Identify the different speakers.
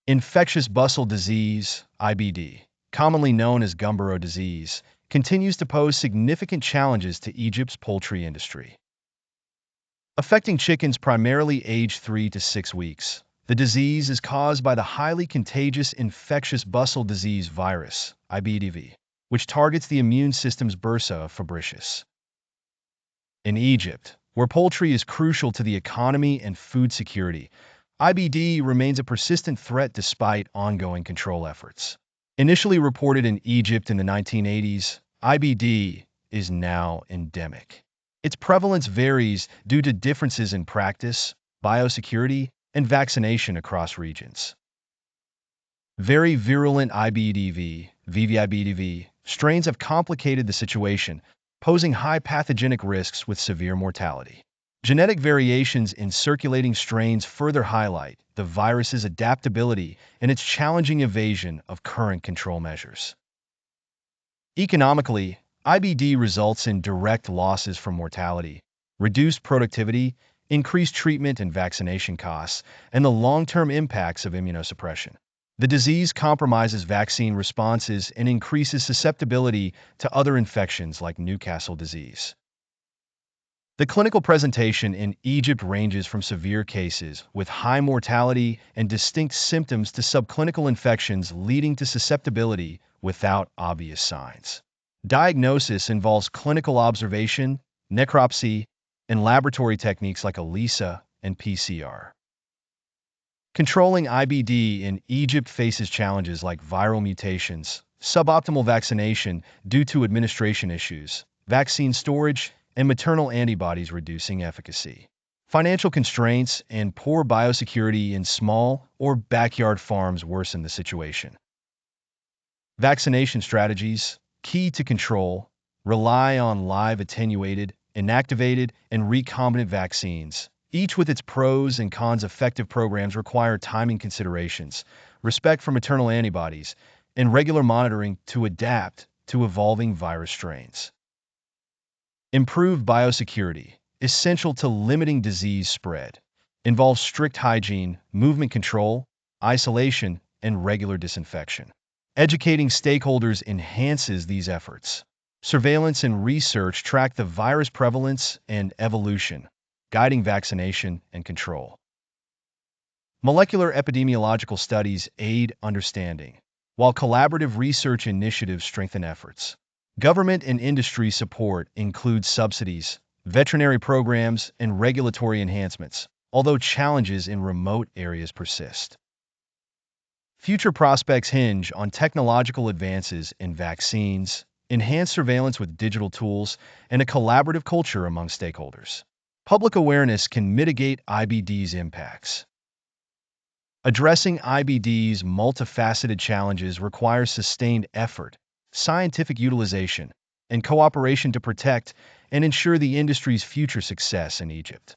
Speaker 1: Infectious bursal disease, IBD, commonly known as Gumboro disease, continues to pose significant challenges to Egypt's poultry industry. Affecting chickens primarily aged 3 to 6 weeks, the disease is caused by the highly contagious infectious bursal disease virus, IBDV, which targets the immune system's bursa fabricius. In Egypt, where poultry is crucial to the economy and food security, IBD remains a persistent threat despite ongoing control efforts. Initially reported in Egypt in the 1980s, IBD is now endemic. Its prevalence varies due to differences in practice, biosecurity, and vaccination across regions. Very virulent IBDV, VVIBDV, strains have complicated the situation, posing high pathogenic risks with severe mortality. Genetic variations in circulating strains further highlight the virus's adaptability and its challenging evasion of current control measures. Economically, IBD results in direct losses from mortality, reduced productivity, increased treatment and vaccination costs, and the long-term impacts of immunosuppression. The disease compromises vaccine responses and increases susceptibility to other infections like Newcastle disease. The clinical presentation in Egypt ranges from severe cases with high mortality and distinct symptoms to subclinical infections leading to susceptibility without obvious signs. Diagnosis involves clinical observation, necropsy, and laboratory techniques like ELISA and PCR. Controlling IBD in Egypt faces challenges like viral mutations, suboptimal vaccination due to administration issues, vaccine storage, and maternal antibodies reducing efficacy. Financial constraints and poor biosecurity in small or backyard farms worsen the situation. Vaccination strategies, key to control, rely on live attenuated, inactivated, and recombinant vaccines. Each with its pros and cons. Effective programs require timing considerations, respect for maternal antibodies, and regular monitoring to adapt to evolving virus strains. Improved biosecurity, essential to limiting disease spread, involves strict hygiene, movement control, isolation, and regular disinfection. Educating stakeholders enhances these efforts. Surveillance and research track the virus prevalence and evolution, guiding vaccination and control. Molecular epidemiological studies aid understanding, while collaborative research initiatives strengthen efforts. Government and industry support includes subsidies, veterinary programs, and regulatory enhancements, although challenges in remote areas persist. Future prospects hinge on technological advances in vaccines, enhanced surveillance with digital tools, and a collaborative culture among stakeholders. Public awareness can mitigate IBD's impacts. Addressing IBD's multifaceted challenges requires sustained effort, scientific utilization, and cooperation to protect and ensure the industry's future success in Egypt.